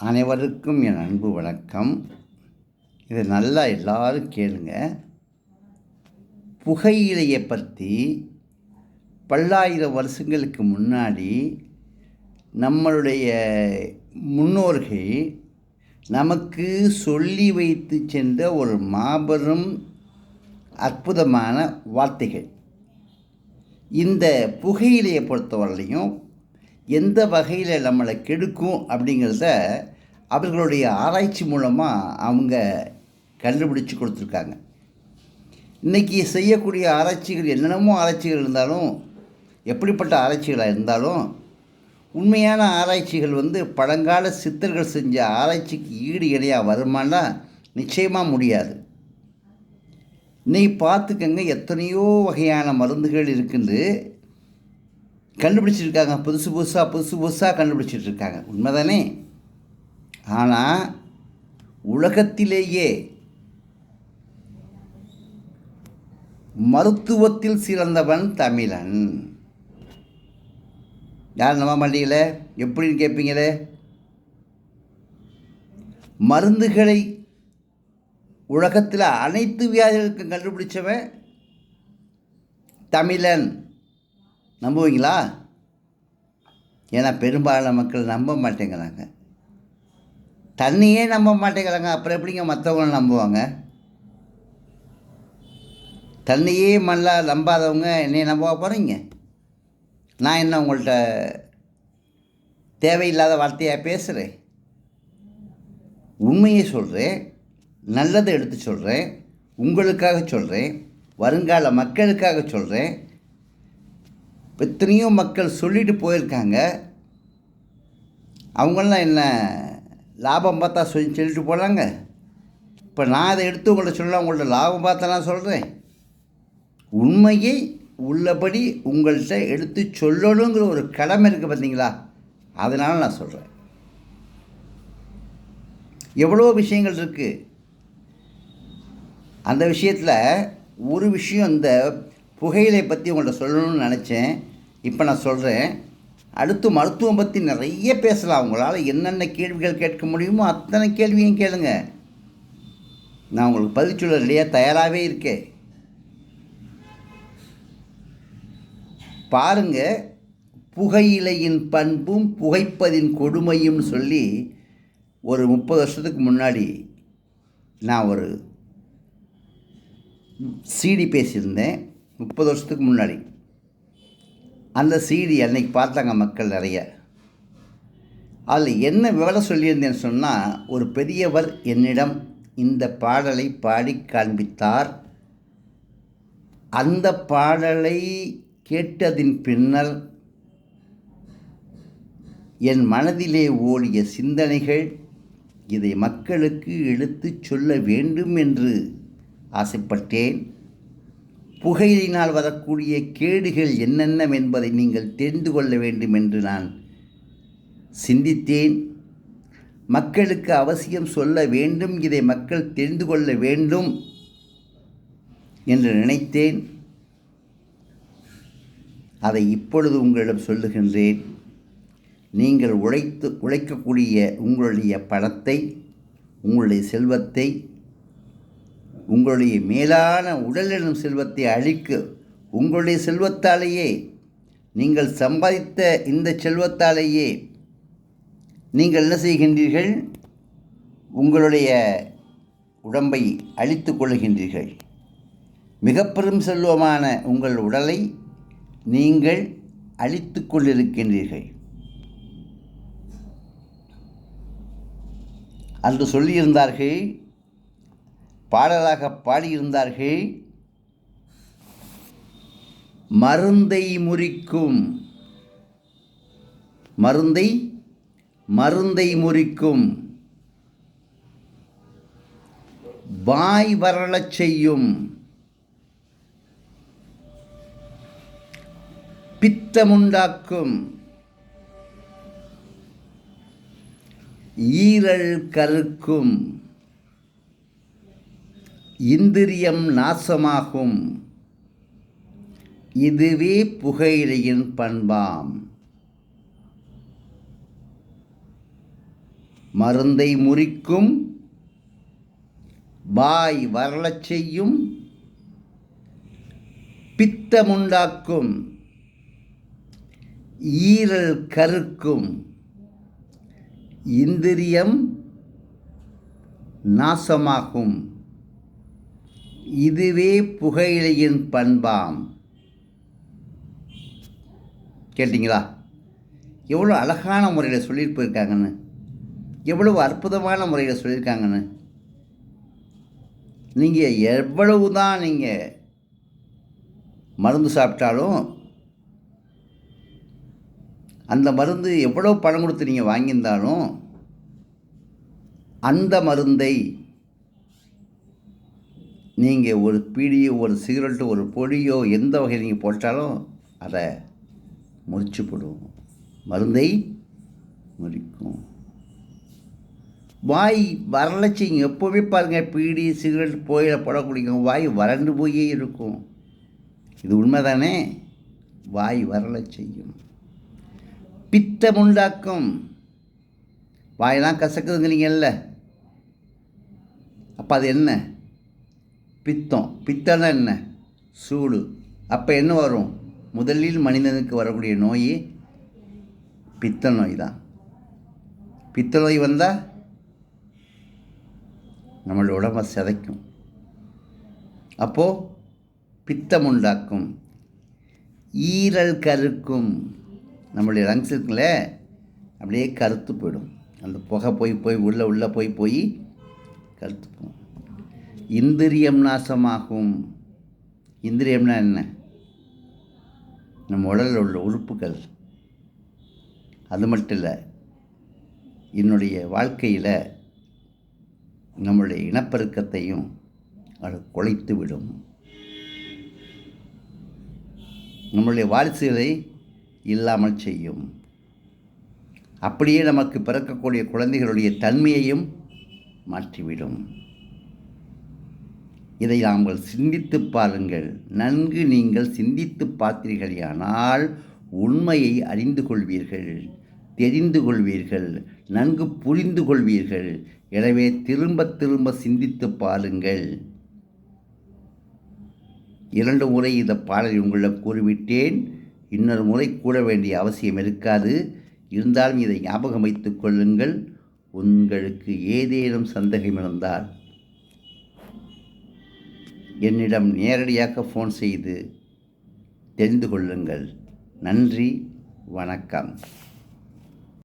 அனைவருக்கும் என் அன்பு வணக்கம். இதை நல்லா எல்லாரும் கேளுங்க. புகையிலையை பற்றி பல்லாயிரம் வருஷங்களுக்கு முன்னாடி நம்மளுடைய முன்னோர்கள் நமக்கு சொல்லி வைத்து சென்ற ஒரு மாபெரும் அற்புதமான வார்த்தைகள். இந்த புகையிலையை பொறுத்தவரையிலையும் எந்த வகையில் நம்மளை கெடுக்கும் அப்படிங்கிறத அவர்களுடைய ஆராய்ச்சி மூலமாக அவங்க கண்டுபிடிச்சி கொடுத்துருக்காங்க. இன்றைக்கி செய்யக்கூடிய ஆராய்ச்சிகள் என்னென்னமோ ஆராய்ச்சிகள் இருந்தாலும், எப்படிப்பட்ட ஆராய்ச்சிகளாக இருந்தாலும், உண்மையான ஆராய்ச்சிகள் பழங்கால சித்தர்கள் செஞ்ச ஆராய்ச்சிக்கு ஈடு இணையாக வருமானா நிச்சயமாக முடியாது. இன்றைக்கி பார்த்துக்கங்க, எத்தனையோ வகையான மருந்துகள் இருக்குது, கண்டுபிடிச்சிருக்காங்க. புதுசு புதுசாக கண்டுபிடிச்சிட்ருக்காங்க, உண்மைதானே? ஆனால் உலகத்திலேயே மருத்துவத்தில் சிறந்தவன் தமிழன். யார் நம்ப மாட்டீங்களே? எப்படின்னு கேட்பீங்களே? மருந்துகளை உலகத்தில் அனைத்து வியாதிகளுக்கும் கண்டுபிடிச்சவன் தமிழன். நம்புவீங்களா? ஏன்னா பெரும்பாலான மக்கள் நம்ப மாட்டேங்கிறாங்க. தண்ணியே நம்ப மாட்டேங்கிறாங்க, அப்புறம் எப்படிங்க மற்றவங்களை நம்புவாங்க? தண்ணியே மண்ணால் நம்பாதவங்க என்னையை நம்ப போகிறீங்க? நான் என்ன உங்கள்கிட்ட தேவையில்லாத வார்த்தையாக பேசுகிறேன்? உண்மையை சொல்கிறேன், நல்லதை எடுத்து சொல்கிறேன், உங்களுக்காக சொல்கிறேன், வருங்கால மக்களுக்காக சொல்கிறேன். எத்தனையோ மக்கள் சொல்லிட்டு போயிருக்காங்க. அவங்களாம் என்ன லாபம் பார்த்தா சொல்லிட்டு போகிறாங்க. இப்போ நான் அதை எடுத்து உங்கள்கிட்ட சொல்ல, உங்கள்கிட்ட லாபம் பார்த்தா நான் சொல்கிறேன். உண்மையை உள்ளபடி உங்கள்கிட்ட எடுத்து சொல்லணுங்கிற ஒரு கடமை இருக்குது, பார்த்தீங்களா? அதனால் நான் சொல்கிறேன். எவ்வளோ விஷயங்கள் இருக்குது. அந்த விஷயத்தில் ஒரு விஷயம், இந்த புகையிலை பற்றி உங்கள்கிட்ட சொல்லணும்னு நினச்சேன். இப்போ நான் சொல்கிறேன். அடுத்து மருத்துவம் பற்றி நிறைய பேசலாம். உங்களால் என்னென்ன கேள்விகள் கேட்க முடியுமோ அத்தனை கேள்வியும் கேளுங்க. நான் உங்களுக்கு பதில் சொல்ல ரெடியாக தயாராகவே இருக்கேன். பாருங்க, புகையிலையின் பண்பும் புகைப்பதின் கொடுமையும் சொல்லி ஒரு 30 வருஷத்துக்கு முன்னாடி நான் ஒரு சிடி பேசியிருந்தேன். 30 வருஷத்துக்கு முன்னாடி அந்த சிடி அன்னைக்கு பார்த்தாங்க மக்கள் நிறைய. அதில் என்ன விவரம் சொல்லியிருந்தேன்னு சொன்னால், ஒரு பெரியவர் என்னிடம் இந்த பாடலை பாடி காண்பித்தார். அந்த பாடலை கேட்டதின் பின்னர் என் மனதிலே ஓடிய சிந்தனைகள், இதை மக்களுக்கு எடுத்துச் சொல்ல வேண்டும் என்று ஆசைப்பட்டேன். புகையினால் வரக்கூடிய கேடுகள் என்னென்னவென்பதை நீங்கள் தெரிந்து கொள்ள வேண்டும் என்று நான் சிந்தித்தேன். மக்களுக்கு அவசியம் சொல்ல வேண்டும், இதை மக்கள் தெரிந்து கொள்ள வேண்டும் என்று நினைத்தேன். அதை இப்பொழுது உங்களிடம் சொல்லுகின்றேன். நீங்கள் உழைக்கக்கூடிய உங்களுடைய பணத்தை, உங்களுடைய செல்வத்தை, உங்களுடைய மேலான உடல் எனும் செல்வத்தை அழிக்க, உங்களுடைய செல்வத்தாலேயே, நீங்கள் சம்பாதித்த இந்த செல்வத்தாலேயே நீங்கள் என்ன செய்கின்றீர்கள்? உங்களுடைய உடம்பை அழித்து கொள்கின்றீர்கள். மிக பெரும் செல்வமான உங்கள் உடலை நீங்கள் அழித்து கொண்டிருக்கின்றீர்கள். அன்று சொல்லியிருந்தார்கள், பாடலாக பாடியிருந்தார்கள், மருந்தை முறிக்கும், மருந்தை முறிக்கும், வாய் வரலச் செய்யும், பித்தமுண்டாக்கும், ஈரல் கருக்கும், இந்திரியம் நாசமாகும். இதுவே புகையிலையின் பண்பாம். மருந்தை முறிக்கும், வாய் வரலச் செய்யும், பித்தமுண்டாக்கும், ஈரல் கருக்கும், இந்திரியம் நாசமாகும். இதுவே புகையிலையின் பண்பாம். கேட்டிங்களா? எவ்வளோ அழகான முறையில் சொல்லிட்டு போயிருக்காங்கன்னு, எவ்வளவு அற்புதமான முறையில் சொல்லியிருக்காங்கன்னு. நீங்கள் எவ்வளவு தான் நீங்கள் மருந்து சாப்பிட்டாலும், அந்த மருந்து எவ்வளோ பணம் கொடுத்து நீங்கள் வாங்கியிருந்தாலும், அந்த மருந்தை நீங்கள் ஒரு பீடியோ, ஒரு சிகரெட்டோ, ஒரு பொடியோ எந்த வகையில் நீங்கள் போட்டாலும் அதை முறிச்சு போடும். மருந்தை முறிக்கும். வாய் வரலச்சிங்க. எப்போவுமே பாருங்கள், பீடி சிகரெட் புகையில போடக்கூடிய வாய் வறண்டு போயே இருக்கும். இது உண்மைதானே? வாய் வரலச் செய்யும். பித்தமுண்டாக்கும். வாயெல்லாம் கசக்குதுங்கிறீங்கல்ல, அப்போ அது என்ன? பித்தம். பித்தம்னா என்ன? சூடு. அப்போ என்ன வரும்? முதலில் மனிதனுக்கு வரக்கூடிய நோய் பித்த நோய் தான். பித்த நோய் வந்தால் நம்மளோட உடம்பை சிதைக்கும். அப்போது பித்தம் உண்டாக்கும். ஈரல் கருக்கும். நம்மளுடைய லங்ஸ் இருக்குல்ல, அப்படியே கருத்து போயிடும். அந்த புகை போய் உள்ளே போய் கருத்து போகும். இந்திரியம் நாசமாகும். இந்திரியம்னா என்ன? நம்ம உடலில் உள்ள உறுப்புகள். அது மட்டும் இல்லை, என்னுடைய வாழ்க்கையில் நம்முடைய இனப்பெருக்கத்தையும் அது குலைத்து விடும். நம்முடைய வாரிசுகளை இல்லாமல் செய்யும். அப்படியே நமக்கு பிறக்கக்கூடிய குழந்தைகளுடைய தன்மையையும் மாற்றிவிடும். இதை நாங்கள் சிந்தித்து பாருங்கள். நன்கு நீங்கள் சிந்தித்து பார்த்தீர்களானால் உண்மையை அறிந்து கொள்வீர்கள், தெரிந்து கொள்வீர்கள், நன்கு புரிந்து கொள்வீர்கள். எனவே திரும்ப சிந்தித்து பாருங்கள். 2 முறை இந்த பாடலை உங்களிடம் கூறிவிட்டேன். இன்னொரு முறை கூற வேண்டிய அவசியம் இருக்காது. இருந்தாலும் இதை ஞாபகம் வைத்துக் கொள்ளுங்கள். உங்களுக்கு ஏதேனும் சந்தேகம் இருந்தால் என்னிடம் நேரடியாக ஃபோன் செய்து தெரிந்து கொள்ளுங்கள். நன்றி, வணக்கம்.